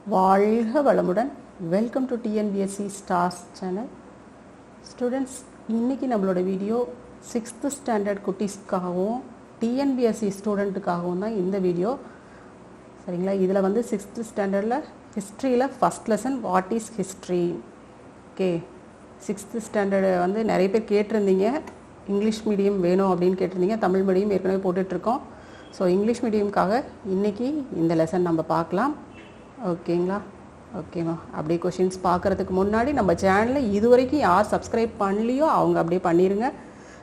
வாழ்க வளமுடன். Welcome to TNPSC stars channel. Students, இன்றைக்கி நம்மளோட வீடியோ 6th ஸ்டாண்டர்ட் குட்டீஸ்க்காகவும் டிஎன்பிஎஸ்சி ஸ்டூடெண்ட்டுக்காகவும் தான் இந்த வீடியோ. சரிங்களா? இதில் வந்து 6th ஸ்டாண்டர்டில் ஹிஸ்ட்ரியில் first lesson what is history. Okay, 6th standard வந்து நிறைய பேர் கேட்டிருந்தீங்க, இங்கிலீஷ் மீடியம் வேணும் அப்படின்னு கேட்டிருந்தீங்க. தமிழ் மீடியம் ஏற்கனவே போட்டுட்ருக்கோம். ஸோ இங்கிலீஷ் மீடியமுக்காக இன்றைக்கி இந்த லெசன் நம்ம பார்க்கலாம். ஓகேங்களா? ஓகேம்மா. அப்படியே கொஷின்ஸ் பார்க்குறதுக்கு முன்னாடி நம்ம சேனலில் இது வரைக்கும் யார் சப்ஸ்கிரைப் பண்ணலையோ அவங்க அப்படியே பண்ணிடுங்க.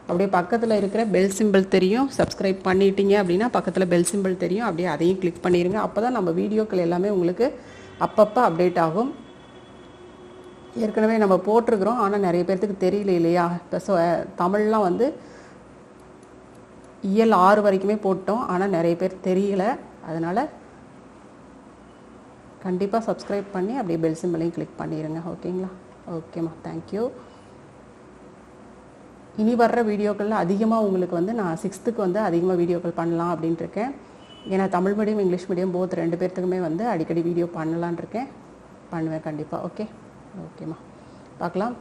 அப்படியே பக்கத்தில் இருக்கிற பெல் சிம்பிள் தெரியும், சப்ஸ்கிரைப் பண்ணிட்டீங்க அப்படின்னா பக்கத்தில் பெல் சிம்பிள் தெரியும், அப்படியே அதையும் கிளிக் பண்ணிடுங்க. அப்போ தான் நம்ம வீடியோக்கள் எல்லாமே உங்களுக்கு அப்பப்போ அப்டேட் ஆகும். ஏற்கனவே நம்ம போட்டிருக்கிறோம், ஆனால் நிறைய பேர்த்துக்கு தெரியல இல்லையா? இப்போ தமிழ்லாம் வந்து இயல் 6 வரைக்குமே போட்டோம், ஆனால் நிறைய பேர் தெரியல. அதனால் கண்டிப்பாக சப்ஸ்கிரைப் பண்ணி அப்படியே பெல் சிம்பிளையும் கிளிக் பண்ணிடுங்க. ஓகேங்களா? ஓகேம்மா, தேங்க்யூ. இனி வர்ற வீடியோக்களில் அதிகமாக உங்களுக்கு வந்து நான் 6th வந்து அதிகமாக வீடியோக்கள் பண்ணலாம் அப்படின்ட்டு இருக்கேன். ஏன்னா Tamil medium English medium both 2 பேர்த்துக்குமே வந்து அடிக்கடி வீடியோ பண்ணலான் இருக்கேன். பண்ணுவேன் கண்டிப்பாக. ஓகே, ஓகேம்மா, பார்க்கலாம்.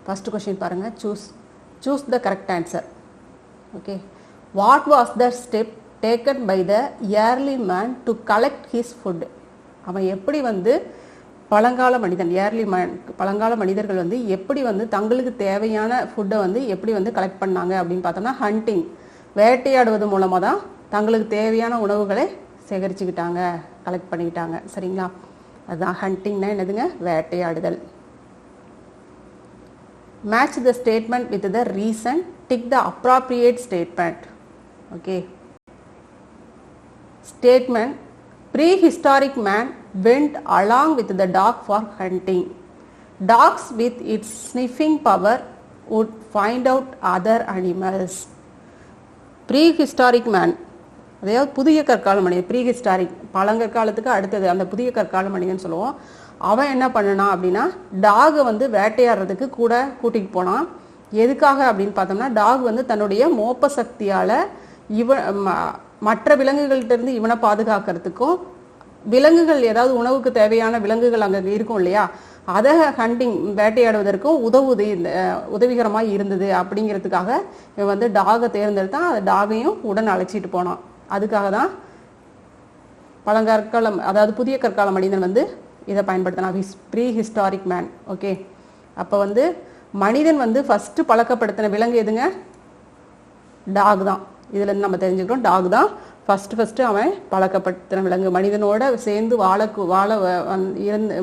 ஃபஸ்ட்டு கொஷின் பாருங்கள். Choose the correct answer. Okay, what was the step taken by the early man to collect his food. அவன் எப்படி வந்து பழங்கால மனிதன், பழங்கால மனிதர்கள் வந்து எப்படி வந்து தங்களுக்கு தேவையான ஃபுட்டை வந்து எப்படி வந்து கலெக்ட் பண்ணாங்க அப்படின்னு பார்த்தோம்னா, ஹண்டிங், வேட்டையாடுவது மூலமாக தான் தங்களுக்கு தேவையான உணவுகளை சேகரிச்சுக்கிட்டாங்க, கலெக்ட் பண்ணிக்கிட்டாங்க. சரிங்களா? அதுதான் ஹண்டிங்னா என்னதுங்க? வேட்டையாடுதல். Match the statement with the reason, tick the appropriate statement. Okay, statement: prehistoric man went along with the dog for hunting. Dogs with its sniffing power would find out other animals. prehistoric man, அதாவது புதிய கற்கால மனிதன். Prehistoric பழங்கற்காலத்துக்கு அடுத்தது அந்த புதிய கற்கால மனிதன் சொல்லுவோம். அவன் என்ன பண்ணனான் அப்படின்னா, டாகை வந்து வேட்டையாடுறதுக்கு கூட கூட்டிகிட்டு போனான். எதுக்காக அப்படின்னு பார்த்தோம்னா, டாக் வந்து தன்னுடைய மோப்ப சக்தியால் மற்ற விலங்குகள்கிட்டருந்து இவனை பாதுகாக்கிறதுக்கும், விலங்குகள் ஏதாவது உணவுக்கு தேவையான விலங்குகள் அங்கே இருக்கும் இல்லையா, அதை ஹண்டிங் வேட்டையாடுவதற்கும் உதவிகரமாக இருந்தது அப்படிங்கிறதுக்காக இவன் வந்து டாகை தேர்ந்தெடுத்தான். அந்த டாகையும் உடன் அழைச்சிட்டு போனான். அதுக்காக தான் பழங்கற்காலம், அதாவது புதிய கற்கால மனிதன் வந்து இதை பயன்படுத்தினான், ப்ரீ ஹிஸ்டாரிக் மேன். ஓகே, அப்போ வந்து மனிதன் வந்து ஃபஸ்ட்டு பழக்கப்படுத்தின விலங்கு எதுங்க? டாக் தான். இதுலேருந்து நம்ம தெரிஞ்சுக்கிறோம், டாக் தான் ஃபஸ்ட்டு அவன் பழக்கப்படுத்தின விலங்கு. மனிதனோட சேர்ந்து வாழ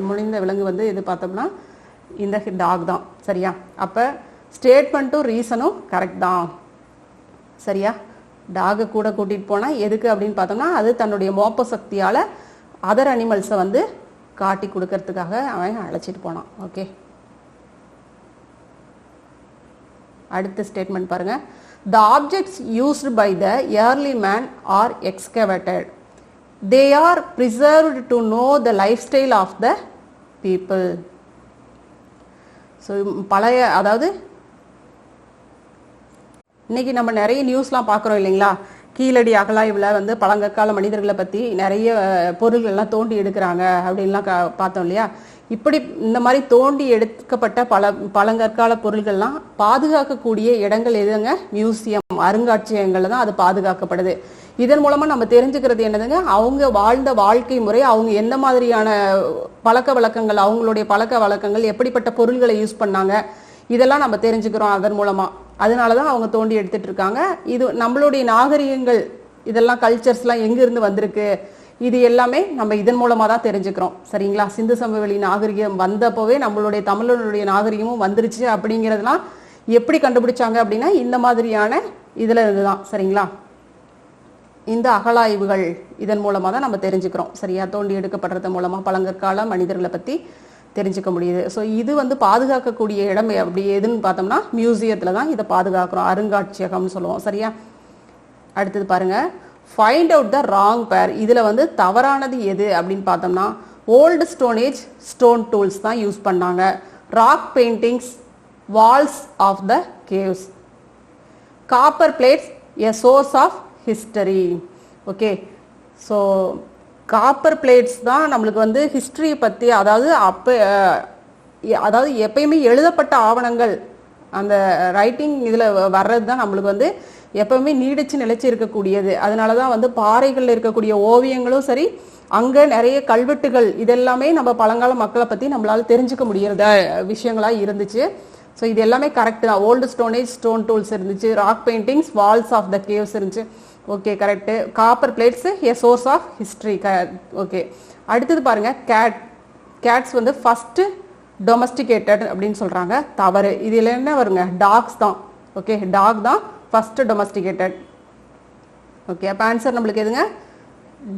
முடிந்த விலங்கு வந்து எது பார்த்தோம்னா இந்த டாக் தான். சரியா? அப்போ ஸ்டேட்மெண்ட்டும் ரீசனும் கரெக்ட் தான். சரியா? டாகை கூட கூட்டிகிட்டு போனால் எதுக்கு அப்படின்னு பார்த்தோம்னா, அது தன்னுடைய மோப்ப சக்தியால் அதர் அனிமல்ஸை வந்து காட்டி கொடுக்கறதுக்காக அவன் அழைச்சிட்டு போனான். ஓகே, அடுத்த ஸ்டேட்மெண்ட் பாருங்கள். The objects used by the early man are excavated. They are preserved to know the lifestyle of the people. So பழைய, அதாவது இன்னைக்கு நம்ம நிறைய நியூஸ்லாம் பார்க்குறோம் இல்லைங்களா? கீழடி அகழாய்வில் வந்து பழங்கற்கால மனிதர்களை பற்றி நிறைய பொருள்கள்லாம் தோண்டி எடுக்கிறாங்க அப்படின்லாம் பார்த்தோம் இல்லையா? இப்படி இந்த மாதிரி தோண்டி எடுக்கப்பட்ட பழங்கற்கால பொருள்கள்லாம் பாதுகாக்கக்கூடிய இடங்கள் எதுங்க? மியூசியம், அருங்காட்சியகங்கள்ல தான் அது பாதுகாக்கப்படுது. இதன் மூலமாக நம்ம தெரிஞ்சுக்கிறது என்னதுங்க? அவங்க வாழ்ந்த வாழ்க்கை முறை, அவங்க எந்த மாதிரியான பழக்க வழக்கங்கள், அவங்களுடைய பழக்க வழக்கங்கள், எப்படிப்பட்ட பொருள்களை யூஸ் பண்ணாங்க, இதெல்லாம் நம்ம தெரிஞ்சுக்கிறோம் அதன் மூலமாக. அதனால தான் அவங்க தோண்டி எடுத்துட்டு இருக்காங்க. இது நம்மளுடைய நாகரிகங்கள், இதெல்லாம் கல்ச்சர்ஸ்லாம் எங்கிருந்து வந்திருக்கு, இது எல்லாமே நம்ம இதன் மூலமாக தான் தெரிஞ்சுக்கிறோம். சரிங்களா? சிந்து சமவெளி நாகரிகம் வந்தப்போவே நம்மளுடைய தமிழனுடைய நாகரிகமும் வந்துருச்சு அப்படிங்கிறதுலாம் எப்படி கண்டுபிடிச்சாங்க அப்படின்னா, இந்த மாதிரியான இதில் இருந்து தான். சரிங்களா? இந்த அகழாய்வுகள் இதன் மூலமாக தான் நம்ம தெரிஞ்சுக்கிறோம். சரியா? தோண்டி எடுக்கப்படுறது மூலமாக பழங்கற்கால மனிதர்களை பற்றி தெரிஞ்சுக்க முடியுது. ஸோ இது வந்து பாதுகாக்கக்கூடிய இடம் அப்படி எதுன்னு பார்த்தோம்னா மியூசியத்தில் தான் இதை பாதுகாக்கிறோம், அருங்காட்சியகம்னு சொல்லுவோம். சரியா? அடுத்தது பாருங்கள், ஃபைண்ட் அவுட் த ராங் பேர். இதில் வந்து தவறானது எது அப்படின்னு பார்த்தோம்னா, ஓல்டு ஸ்டோனேஜ் ஸ்டோன் டூல்ஸ் தான் யூஸ் பண்ணாங்க. Rock paintings, walls of the caves, copper plates, a source of history. Okay, so copper plates தான் நம்மளுக்கு வந்து ஹிஸ்டரியை பற்றி, அதாவது அதாவது எப்பயுமே எழுதப்பட்ட ஆவணங்கள் அந்த ரைட்டிங் இதில் வர்றது தான் நம்மளுக்கு வந்து எப்பவுமே நீடிச்சு நிலைச்சு இருக்கக்கூடியது. அதனால தான் வந்து பாறைகளில் இருக்கக்கூடிய ஓவியங்களும் சரி, அங்கே நிறைய கல்வெட்டுகள் இதெல்லாமே நம்ம பழங்கால மக்களை பற்றி நம்மளால் தெரிஞ்சுக்க முடியறத விஷயங்களாக இருந்துச்சு. ஸோ இது எல்லாமே கரெக்ட் தான். ஓல்டு ஸ்டோனேஜ் ஸ்டோன் டூல்ஸ் இருந்துச்சு, rock paintings, walls of the caves இருந்துச்சு. Okay, correct. Copper plates a source of history. Okay, அடுத்தது பாருங்க, கேட்ஸ் வந்து ஃபர்ஸ்ட் டொமஸ்டிகேட்டட் அப்படின்னு சொல்றாங்க. தவறு. இதில் என்ன வருங்க? டாக்ஸ் தான். ஓகே, டாக் தான் ஃபர்ஸ்ட் டொமஸ்டிகேட்டட். ஓகே, அப்போ ஆன்சர் நம்மளுக்கு எதுங்க?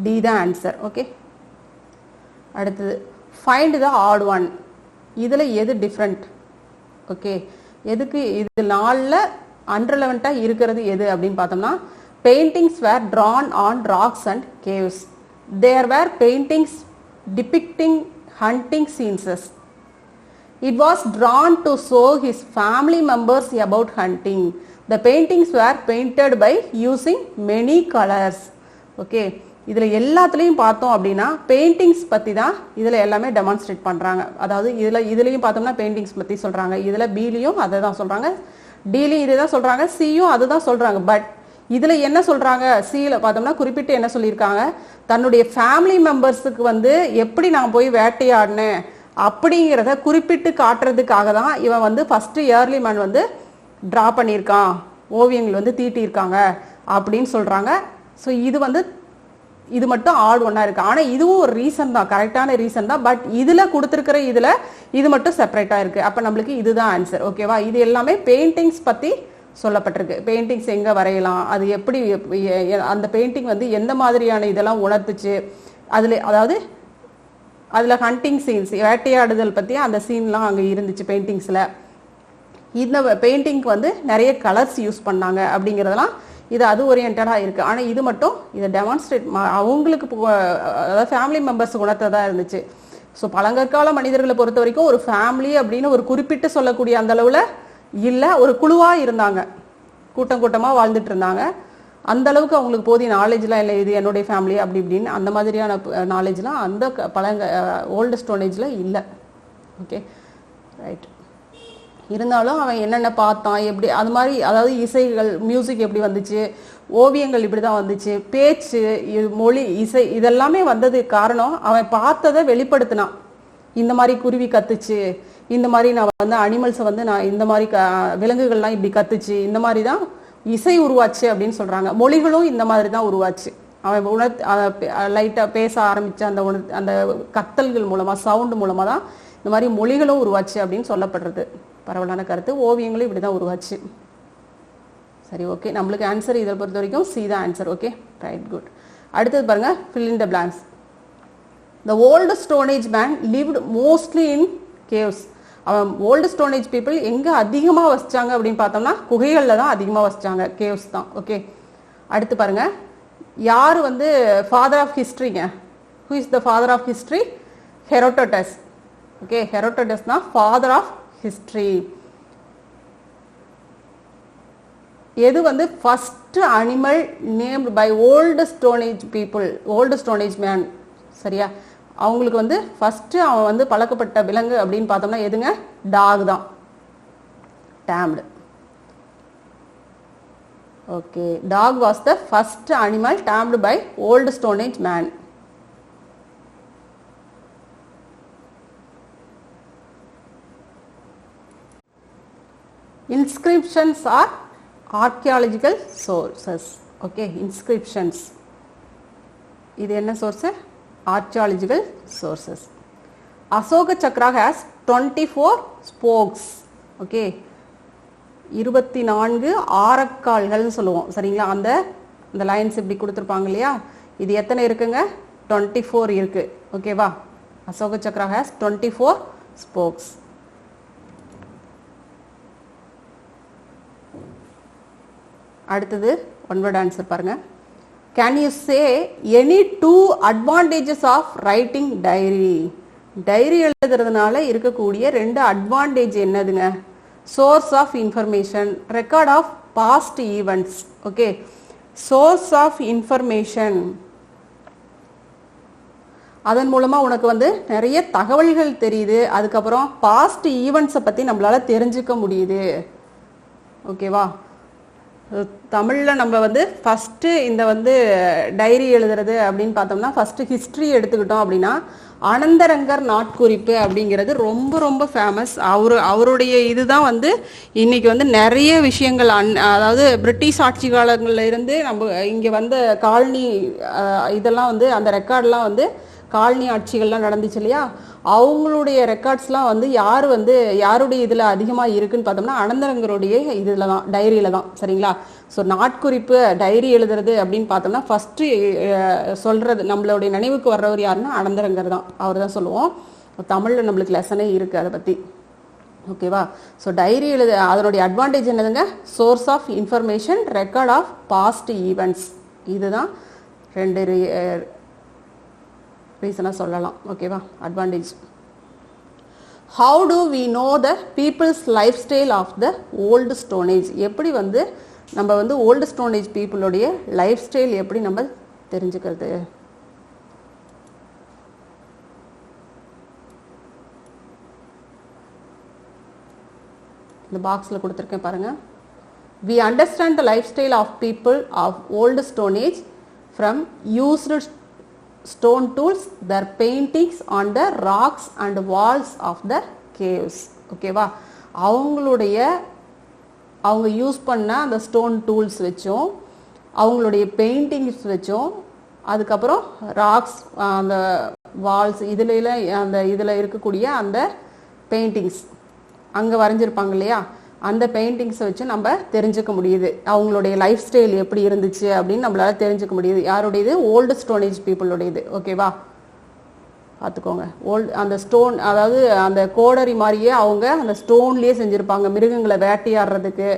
டி தான் ஆன்சர். ஓகே, அடுத்தது ஃபைண்ட் த ஆட் ஒன். இதில் எது டிஃப்ரெண்ட்? ஓகே, எதுக்கு இது 4ல் அன்ரெலவெண்ட்டாக இருக்கிறது எது அப்படின்னு பார்த்தோம்னா, paintings were drawn on rocks and caves. There were paintings depicting hunting scenes. It was drawn to show his family members about hunting. The paintings were painted by using many colors. Okay, இதில் எல்லாத்துலேயும் பார்த்தோம் அப்படின்னா paintings பற்றி தான் இதில் எல்லாமே demonstrate பண்ணுறாங்க. அதாவது இதுலேயும் பார்த்தோம்னா பெயிண்டிங்ஸ் பற்றி சொல்கிறாங்க. இதில் பிலையும் அதை தான் சொல்கிறாங்க, டிலையும் இதை தான் சொல்கிறாங்க, சியும் அதை தான் சொல்கிறாங்க. பட் இதில் என்ன சொல்கிறாங்க? சியில் பார்த்தோம்னா குறிப்பிட்டு என்ன சொல்லியிருக்காங்க? தன்னுடைய ஃபேமிலி மெம்பர்ஸுக்கு வந்து எப்படி நான் போய் வேட்டையாடினேன் அப்படிங்கிறத குறிப்பிட்டு காட்டுறதுக்காக தான் இவன் வந்து ஃபர்ஸ்ட் இயர்லி மேன் வந்து ட்ரா பண்ணியிருக்கான், ஓவியங்கள் வந்து தீட்டியிருக்காங்க அப்படின்னு சொல்கிறாங்க. ஸோ இது வந்து இது மட்டும் ஆட் ஒன்றா இருக்கு. ஆனால் இதுவும் ஒரு ரீசன் தான், கரெக்டான ரீசன் தான். பட் இதில் கொடுத்துருக்கிற இதில் இது மட்டும் செப்பரேட்டாக இருக்குது. அப்போ நம்மளுக்கு இதுதான் ஆன்சர். ஓகேவா? இது எல்லாமே பெயிண்டிங்ஸ் பற்றி சொல்லப்பட்டிருக்கு. பெயிண்டிங்ஸ் எங்கே வரையலாம், அது எப்படி, அந்த பெயிண்டிங் வந்து எந்த மாதிரியான இதெல்லாம் உணர்த்துச்சு, அதில் அதாவது அதில் ஹண்டிங் சீன்ஸ், வேட்டையாடுதல் பற்றி அந்த சீன்லாம் அங்கே இருந்துச்சு பெயிண்டிங்ஸில். இந்த பெயிண்டிங்க்கு வந்து நிறைய கலர்ஸ் யூஸ் பண்ணாங்க அப்படிங்கிறதெல்லாம் இது அது ஓரியன்டாக இருக்குது. ஆனால் இது மட்டும் இதை டெமான்ஸ்ட்ரேட் அவங்களுக்கு அதாவது ஃபேமிலி மெம்பர்ஸ் உணர்த்ததாக இருந்துச்சு. ஸோ பழங்கற்கால மனிதர்களை பொறுத்த வரைக்கும் ஒரு ஃபேமிலி அப்படின்னு ஒரு குறிப்பிட்டு சொல்லக்கூடிய அந்த அளவில் இல்லை, ஒரு குழுவாக இருந்தாங்க, கூட்டம் கூட்டமாக வாழ்ந்துட்டு இருந்தாங்க. அந்த அளவுக்கு அவங்களுக்கு போதிய நாலேஜ்லாம் இல்லை, இது என்னுடைய ஃபேமிலி அப்படி இப்படின்னு அந்த மாதிரியான நாலேஜ்லாம் அந்த ஓல்டு ஸ்டோனேஜில் இல்லை. Okay, right. இருந்தாலும் அவன் என்னென்ன பார்த்தான், எப்படி அது மாதிரி, அதாவது இசைகள், மியூசிக் எப்படி வந்துச்சு, ஓவியங்கள் இப்படி தான் வந்துச்சு, பேச்சு, மொழி, இசை இதெல்லாமே வந்தது காரணம் அவன் பார்த்ததை வெளிப்படுத்தினான். இந்த மாதிரி குருவி கத்துச்சு, இந்த மாதிரி நான் வந்து அனிமல்ஸை வந்து நான் இந்த மாதிரி விலங்குகள்லாம் இப்படி கத்துச்சு, இந்த மாதிரி தான் இசை உருவாச்சு அப்படின்னு சொல்கிறாங்க. மொழிகளும் இந்த மாதிரி தான் உருவாச்சு. அவன் லைட்டாக பேச ஆரம்பித்த அந்த கத்தல்கள் மூலமாக, சவுண்டு மூலமாக தான் இந்த மாதிரி மொழிகளும் உருவாச்சு அப்படின்னு சொல்லப்படுறது பரவலான கருத்து. ஓவியங்களும் இப்படி தான் உருவாச்சு. சரி, ஓகே, நம்மளுக்கு ஆன்சர் இதை பொறுத்த வரைக்கும் சி தான் ஆன்சர். Okay, right, good. அடுத்தது பாருங்க, fill in the blanks. The old stone age man lived mostly in caves. அவன் ஓல்டு ஸ்டோனேஜ் பீப்புள் எங்கே அதிகமாக வசிச்சாங்க அப்படின்னு பார்த்தோம்னா குகைகளில் தான் அதிகமாக வசிச்சாங்க, கேவ்ஸ் தான். ஓகே, அடுத்து பாருங்க, யார் வந்து ஃபாதர் ஆஃப் ஹிஸ்ட்ரிங்க? Who is the father of history? Herodotus. Okay, Herodotus தான் ஃபாதர் ஆஃப் ஹிஸ்ட்ரி. எது வந்து first animal named by old stone age people, old stone age man, சரியா? அவங்களுக்கு வந்து ஃபர்ஸ்ட் அவன் வந்து பழக்கப்பட்ட விலங்கு அப்படின்னு பார்த்தோம்னா எதுங்க? டாக் தான், tamed. Okay, dog was the first animal tamed by old stone age man. Inscriptions are archaeological sources. Okay, inscriptions. இது என்ன source? Archaeological sources. Asoka Chakra has 24 spokes. Okay, 24 ஆரக்கால்கள் சொல்லுவோம், சரிங்களா? அந்த லைன்ஸ் இப்படி கொடுத்துருப்பாங்க இல்லையா? இது எத்தனை இருக்குங்க? 24 இருக்கு. ஓகேவா? Ashoka chakra has 24 spokes. அடுத்தது ஒன் வேர்ட் ஆன்சர் பாருங்க. Can you say any 2 advantages of writing diary? Diary எழுதுறதுனால இருக்கக்கூடிய 2 அட்வான்டேஜ் என்னதுங்க? Source of information, record of past events. Okay, source of information, அதன் மூலமாக உனக்கு வந்து நிறைய தகவல்கள் தெரியுது. அதுக்கப்புறம் பாஸ்ட் ஈவெண்ட்ஸை பற்றி நம்மளால தெரிஞ்சுக்க முடியுது. ஓகேவா? தமிழில் நம்ம வந்து ஃபஸ்ட்டு இந்த வந்து டைரி எழுதுறது அப்படின்னு பார்த்தோம்னா ஃபஸ்ட்டு ஹிஸ்ட்ரி எடுத்துக்கிட்டோம் அப்படின்னா அனந்தரங்கர் நாட்குறிப்பு அப்படிங்கிறது ரொம்ப ரொம்ப ஃபேமஸ். அவருடைய இதுதான் வந்து இன்னைக்கு வந்து நிறைய விஷயங்கள் அதாவது பிரிட்டிஷ் ஆட்சி காலங்களில் இருந்து நம்ம இங்கே வந்த காலனி இதெல்லாம் வந்து அந்த ரெக்கார்ட்லாம் வந்து காலனி ஆட்சிகள்லாம் நடந்துச்சு இல்லையா, அவங்களுடைய ரெக்கார்ட்ஸ்லாம் வந்து யாருடைய இதில் அதிகமாக இருக்குன்னு பார்த்தோம்னா அனந்தரங்கருடைய இதில் தான், டைரியில் தான். சரிங்களா? ஸோ நாட்குறிப்பு டைரி எழுதுறது அப்படின்னு பார்த்தோம்னா ஃபஸ்ட்டு சொல்கிறது நம்மளுடைய நினைவுக்கு வர்றவர் யாருன்னா அனந்தரங்கர் தான். அவர் தான் சொல்லுவோம். தமிழில் நம்மளுக்கு லெசனே இருக்குது அதை பற்றி. ஓகேவா? ஸோ டைரி அதனுடைய அட்வான்டேஜ் என்னதுங்க? Source of information, record of past events. இதுதான் 2 ரீசனாக சொல்லலாம். ஓகேவா? Advantage. How do we know the people's lifestyle of the old stone age? எப்படி வந்து நம்ம வந்து ஓல்டு ஸ்டோனேஜ் பீப்புளுடைய லைஃப் ஸ்டைல் எப்படி நம்ம தெரிஞ்சுக்கிறது? இந்த பாக்ஸில் கொடுத்துருக்கேன் பாருங்கள். We understand the lifestyle of people of old stone age from used stone tools, their paintings on the rocks and walls of the caves. ஓகேவா? அவங்க யூஸ் பண்ண அந்த ஸ்டோன் டூல்ஸ் வச்சும் அவங்களுடைய பெயிண்டிங்ஸ் வச்சும் அதுக்கப்புறம் ராக்ஸ் அந்த வால்ஸ் இதில் இருக்கக்கூடிய அந்த பெயிண்டிங்ஸ் அங்கே வரைஞ்சிருப்பாங்க இல்லையா, அந்த பெயிண்டிங்ஸை வச்சு நம்ம தெரிஞ்சுக்க முடியுது அவங்களுடைய லைஃப் ஸ்டைல் எப்படி இருந்துச்சு அப்படின்னு நம்மளால தெரிஞ்சுக்க முடியுது. யாருடையது? ஓல்டு ஸ்டோனேஜ் பீப்புளுடையது. ஓகேவா? பார்த்துக்கோங்க. அந்த ஸ்டோன், அதாவது அந்த கோடரி மாதிரியே அவங்க அந்த ஸ்டோன்லேயே செஞ்சுருப்பாங்க. மிருகங்களை வேட்டையாடுறதுக்கு,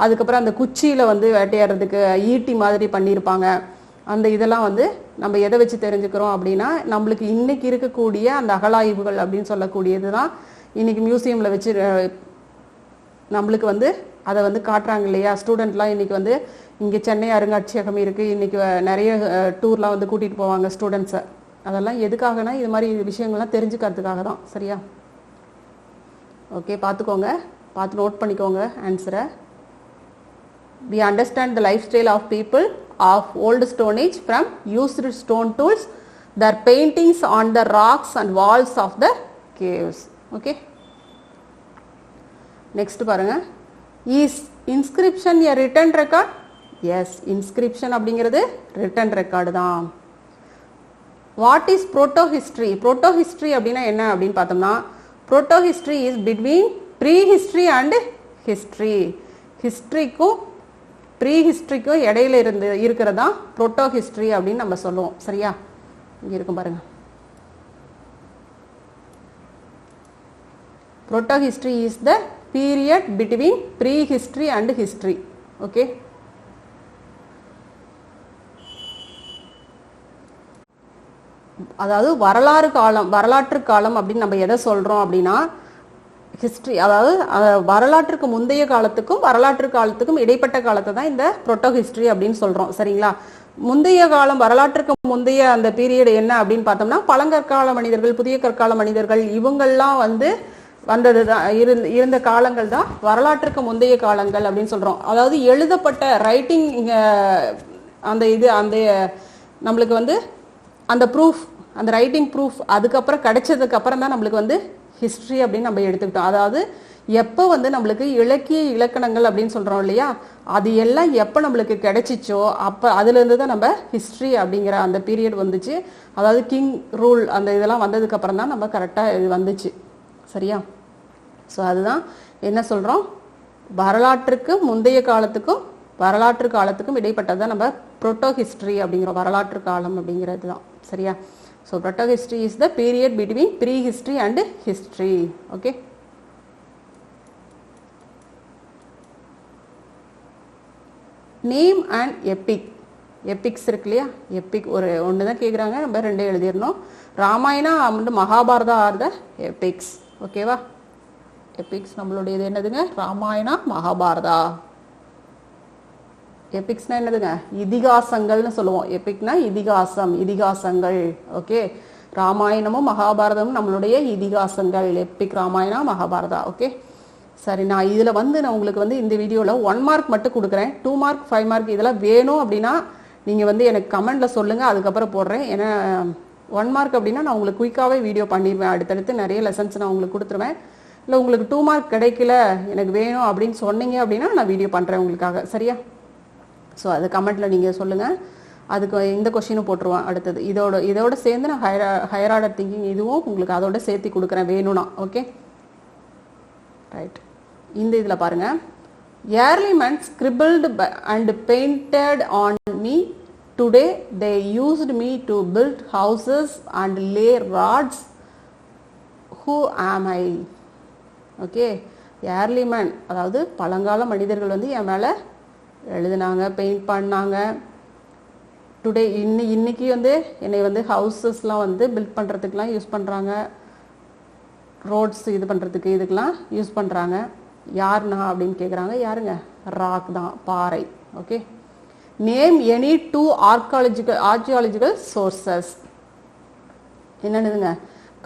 அதுக்கப்புறம் அந்த குச்சியில் வந்து வேட்டையாடுறதுக்கு ஈட்டி மாதிரி பண்ணியிருப்பாங்க. அந்த இதெல்லாம் வந்து நம்ம எதை வச்சு தெரிஞ்சுக்கிறோம் அப்படின்னா நம்மளுக்கு இன்னைக்கு இருக்கக்கூடிய அந்த அகழாய்வுகள் அப்படின்னு சொல்லக்கூடியது தான் இன்னைக்கு மியூசியமில் வச்சு நம்மளுக்கு வந்து அதை வந்து காட்டுறாங்க இல்லையா. ஸ்டூடெண்ட்லாம் இன்றைக்கி வந்து இங்கே சென்னை அருங்காட்சியகம் இருக்குது, இன்றைக்கி நிறைய டூர்லாம் வந்து கூட்டிகிட்டு போவாங்க ஸ்டூடெண்ட்ஸை. அதெல்லாம் எதுக்காகனா இது மாதிரி விஷயங்கள்லாம் தெரிஞ்சுக்கிறதுக்காக தான். சரியா? ஓகே, பார்த்துக்கோங்க, பார்த்து நோட் பண்ணிக்கோங்க ஆன்சரை. We understand the lifestyle of people of old stone age from used stone tools, their paintings on the rocks and walls of the caves. Okay. Next பாருங்க. Is inscription a written record? Yes, inscription அப்படிங்கிறது written record தான். What is proto-history? Proto-history அப்படின்னா என்ன அப்படின்னு பார்த்தோம்னா proto-history is between pre-history and history. ஹிஸ்ட்ரிக்கும் pre ஹிஸ்ட்ரிக்கும் இடையில இருக்கிறதா புரோட்டோ ஹிஸ்ட்ரி அப்படின்னு நம்ம சொல்லுவோம். சரியா? இங்கே இருக்கும் பாருங்க. Protohistory is the period between prehistory and history. Okay, அதாவது வரலாற்று காலம் அப்படின்னு நம்ம எதை சொல்றோம் அப்படின்னா ஹிஸ்ட்ரி, அதாவது வரலாற்றுக்கு முந்தைய காலத்துக்கும் வரலாற்று காலத்துக்கும் இடைப்பட்ட காலத்தை தான் இந்த புரோட்டோ ஹிஸ்ட்ரி அப்படின்னு சொல்றோம். சரிங்களா? முந்தைய காலம், வரலாற்றுக்கு முந்தைய அந்த பீரியட் என்ன அப்படின்னு பார்த்தோம்னா பழங்கற்கால மனிதர்கள், புதிய கற்கால மனிதர்கள், இவங்கள்லாம் வந்து வந்தது தான் இருந்த காலங்கள் தான் வரலாற்றுக்கு முந்தைய காலங்கள் அப்படின்னு சொல்றோம். அதாவது எழுதப்பட்ட ரைட்டிங் அந்த நம்மளுக்கு வந்து அந்த ப்ரூஃப், அந்த ரைட்டிங் ப்ரூஃப் அதுக்கப்புறம் கிடைச்சதுக்கு அப்புறம் தான் நம்மளுக்கு வந்து ஹிஸ்ட்ரி அப்படின்னு நம்ம எடுத்துக்கிட்டோம். அதாவது எப்போ வந்து நம்மளுக்கு இலக்கிய இலக்கணங்கள் அப்படின்னு சொல்கிறோம் இல்லையா, அது எல்லாம் எப்போ நம்மளுக்கு கிடைச்சிச்சோ அப்போ அதுலேருந்து தான் நம்ம ஹிஸ்ட்ரி அப்படிங்கிற அந்த பீரியட் வந்துச்சு. அதாவது கிங் ரூல் அந்த இதெல்லாம் வந்ததுக்கப்புறம் தான் நம்ம கரெக்டாக இது வந்துச்சு. சரியா? ஸோ அதுதான் என்ன சொல்கிறோம், வரலாற்றுக்கு முந்தைய காலத்துக்கும் வரலாற்று காலத்துக்கும் இடைப்பட்டதான் நம்ம புரோட்டோ ஹிஸ்ட்ரி அப்படிங்கிற வரலாற்று காலம் அப்படிங்கிறது தான். சரியா? So proto history is the period between prehistory and history. Okay. Name and epic. Epics இருக்கு இல்லையா, எபிக் ஒன்று தான் கேட்குறாங்க, நம்ம 2 எழுதிடணும். Ramayana and Mahabharata are the epics. ஓகேவா? எபிக்ஸ் நம்மளுடைய இது என்னதுங்க, ராமாயணா மகாபாரதா. எபிக்ஸ்னா என்னதுங்க, இதிகாசங்கள்னு சொல்லுவோம். எபிக்னா இதிகாசம், இதிகாசங்கள். ஓகே, ராமாயணமும் மகாபாரதமும் நம்மளுடைய இதிகாசங்கள், எப்பிக் ராமாயணா மகாபாரதா. ஓகே, சரி. நான் இதில் வந்து நான் உங்களுக்கு வந்து இந்த வீடியோவில் 1 மார்க் மட்டும் கொடுக்குறேன். 2 மார்க் 5 மார்க் இதெல்லாம் வேணும் அப்படின்னா நீங்கள் வந்து எனக்கு கமெண்டில் சொல்லுங்கள், அதுக்கப்புறம் போடுறேன். ஏன்னா 1 மார்க் அப்படின்னா நான் உங்களுக்கு குயிக்காகவே வீடியோ பண்ணிடுவேன். அடுத்தடுத்து நிறைய லெசன்ஸ் நான் உங்களுக்கு கொடுத்துருவேன். இல்லை உங்களுக்கு 2 மார்க் கிடைக்கல, எனக்கு வேணும் அப்படின்னு சொன்னீங்க அப்படின்னா நான் வீடியோ பண்ணுறேன் உங்களுக்காக. சரியா? ஸோ அது கமெண்ட்டில் நீங்கள் சொல்லுங்கள். அதுக்கு இந்த கொஷினும் போட்டுருவேன் அடுத்தது. இதோட சேர்ந்து நான் ஹையர் ஆர்டர் திங்கிங் இதுவும் உங்களுக்கு அதோட சேர்த்து கொடுக்குறேன் வேணும்னா. Okay, right. இந்த இதில் பாருங்கள். early men scribbled and painted on me. Today they used me to build houses and lay rods. Who am I? Okay, early men அதாவது பழங்கால மனிதர்கள் வந்து என் மேலே எழுதினாங்க, பெயிண்ட் பண்ணாங்க. டுடே இன்னைக்கு வந்து என்னை வந்து ஹவுசஸ்லாம் வந்து பில்ட் பண்ணுறதுக்கெலாம் யூஸ் பண்ணுறாங்க, ரோட்ஸ் இது பண்ணுறதுக்கு இதுக்கெலாம் யூஸ் பண்ணுறாங்க. யாருண்ணா அப்படின்னு கேட்குறாங்க. யாருங்க? ராக் தான், பாறை. Okay, name any 2 archaeological sources. என்னன்னுதுங்க?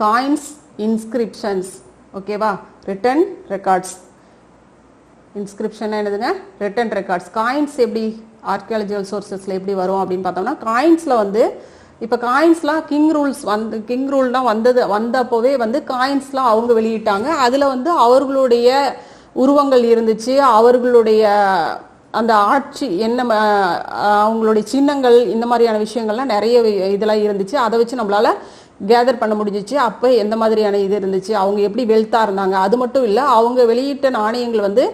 Coins, inscriptions. ஓகேவா? Written records. இன்ஸ்கிரிப்ஷன் என்னதுங்க? Written records. காயின்ஸ் எப்படி ஆர்கியாலஜிக்கல் சோர்சஸில் எப்படி வரும் அப்படின்னு பார்த்தோம்னா, காயின்ஸில் வந்து இப்போ காயின்ஸ்லாம் கிங் ரூல்லாம் வந்தப்போவே வந்து காயின்ஸ்லாம் அவங்க வெளியிட்டாங்க. அதில் வந்து அவர்களுடைய உருவங்கள் இருந்துச்சு, அவர்களுடைய அந்த ஆட்சி என்ன, அவங்களுடைய சின்னங்கள், இந்த மாதிரியான விஷயங்கள்லாம் நிறைய இதெல்லாம் இருந்துச்சு. அதை வச்சு நம்மளால கேதர் பண்ண முடிஞ்சிச்சு. அப்போ எந்த மாதிரியான இது இருந்துச்சு, அவங்க எப்படி வெல்த்தாக இருந்தாங்க. அது மட்டும் இல்லை, அவங்க வெளியிட்ட நாணயங்கள் வந்து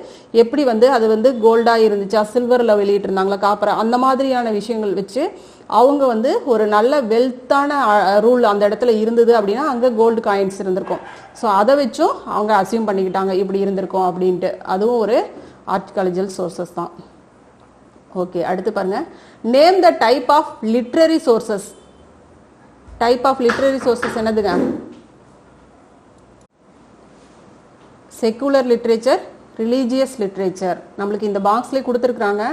எப்படி வந்து அது வந்து கோல்டாக இருந்துச்சா, சில்வரில் வெளியிட்டிருந்தாங்களா, காப்பரை, அந்த மாதிரியான விஷயங்கள் வச்சு அவங்க வந்து ஒரு நல்ல வெல்த்தான ரூல் அந்த இடத்துல இருந்தது அப்படின்னா அங்கே கோல்டு காயின்ஸ் இருந்திருக்கும். ஸோ அதை வச்சும் அவங்க அசியூம் பண்ணிக்கிட்டாங்க இப்படி இருந்திருக்கும் அப்படின்ட்டு. அதுவும் ஒரு ஆர்கியாலஜிக்கல் சோர்சஸ் தான். ஓகே, அடுத்து பாருங்க. Name the type of literary sources. Type of literary sources என்னதுங்க? Secular literature, religious literature. நம்மளுக்கு இந்த பாக்ஸ்லேயே கொடுத்துருக்குறாங்க.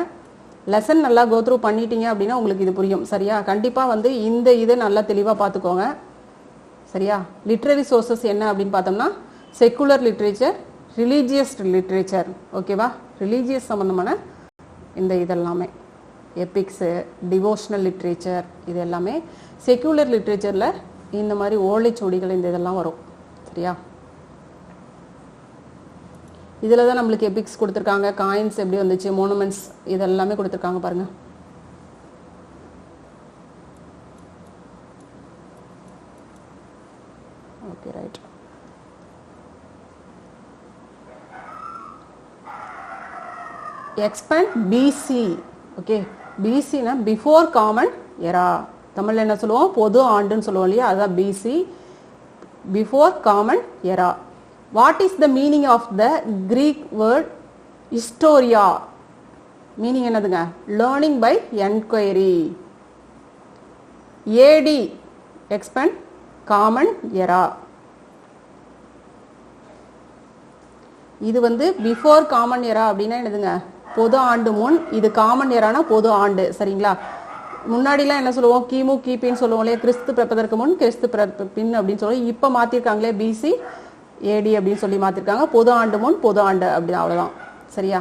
லெசன் நல்லா கோத்ரூ பண்ணிட்டீங்க அப்படின்னா உங்களுக்கு இது புரியும். சரியா? கண்டிப்பாக வந்து இந்த இதை நல்லா தெளிவாக பார்த்துக்கோங்க. சரியா? லிட்ரரி சோர்சஸ் என்ன அப்படின்னு பார்த்தோம்னா, செக்குலர் லிட்ரேச்சர், ரிலீஜியஸ் லிட்ரேச்சர். ஓகேவா? ரிலீஜியஸ் சம்மந்தமான இந்த இதெல்லாமே எபிக்ஸு, டிவோஷனல் லிட்ரேச்சர், இது எல்லாமே. செக்குலர் லிட்ரேச்சரில் இந்த மாதிரி ஓலைச்சுவடிகள் இந்த இதெல்லாம் வரும். சரியா? இதில் தான் நம்மளுக்கு எபிக்ஸ் கொடுத்துருக்காங்க, காயின்ஸ் எப்படி வந்துச்சு, மோனுமெண்ட்ஸ் இதெல்லாமே கொடுத்துருக்காங்க பாருங்க. Okay, right. Expand BC. Okay, பிசினா பிஃபோர் காமன் எரா. தமிழில் என்ன சொல்லுவோம்? பொது ஆண்டுன்னு சொல்லுவோம் இல்லையா, அதுதான் BC, before common era. What is the meaning of the Greek word historia? Meaning என்னதுங்க? Learning by enquiry. AD expand common era. இது வந்து பிஃபோர் காமன் எரா அப்படின்னா என்னதுங்க? பொது ஆண்டு முன். இது காமன் எரானா பொது ஆண்டு. சரிங்களா? முன்னாடிலாம் என்ன சொல்லுவோம்? கிமு, கிபின்னு சொல்லுவோம் இல்லையா, கிறிஸ்து பிறப்பதற்கு முன், கிறிஸ்து பின் அப்படின்னு சொல்லுவோம். இப்போ மாற்றிருக்காங்களே பிசி ஏடி அப்படின்னு சொல்லி மாற்றிருக்காங்க. பொது ஆண்டு முன், பொது ஆண்டு அப்படி, அவ்வளோதான். சரியா?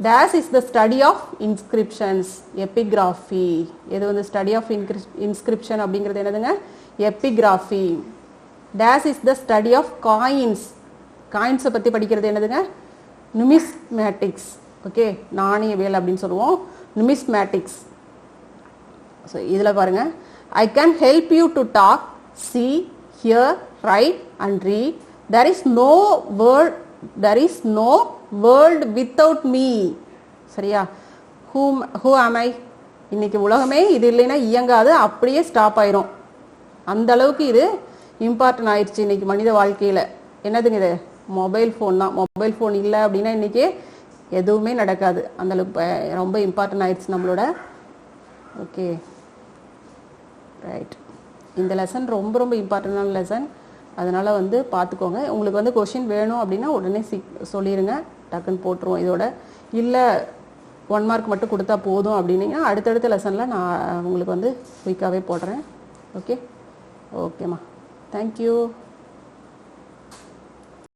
This is the study of inscriptions, epigraphy. இது வந்து ஸ்டடி ஆஃப் இன்ஸ்கிரிப்ஷன் அப்படிங்கிறது என்னதுங்க? Epigraphy. This is the study of coins. காயின்ஸை பற்றி படிக்கிறது என்னதுங்க? நுமிஸ்மேட்டிக்ஸ். ஓகே, நாணயவியல் அப்படின்னு சொல்லுவோம், நுமிஸ்மேட்டிக்ஸ். ஸோ இதில் பாருங்கள். I can help you to talk, see, hear, write and read. There is no world without me. சரியா? who am I? இன்னைக்கு உலகமே இது இல்லைன்னா இயங்காது, அப்படியே ஸ்டாப் ஆயிரும். அந்த அளவுக்கு இது இம்பார்ட்டன்ட் ஆயிடுச்சு இன்னைக்கு மனித வாழ்க்கையில். என்னதுங்க இது? மொபைல் ஃபோன் தான். மொபைல் ஃபோன் இல்லை அப்படின்னா இன்னைக்கு எதுவுமே நடக்காது. அந்த அளவுக்கு ரொம்ப இம்பார்ட்டன்ட் ஆயிடுச்சு நம்மளோட. Okay, right. இந்த லெசன் ரொம்ப ரொம்ப இம்பார்ட்டண்டான லெசன். அதனால் வந்து பார்த்துக்கோங்க. உங்களுக்கு வந்து கொஷின் வேணும் அப்படின்னா உடனே சொல்லிடுங்க, டக்குன்னு போட்டுருவோம். இதோட இல்லை 1 மார்க் மட்டும் கொடுத்தா போதும் அப்படின்னீங்கன்னா அடுத்தடுத்த லெசனில் நான் உங்களுக்கு வந்து குயிக்காகவே போடுறேன். ஓகே ஓகேம்மா, தேங்க்யூ.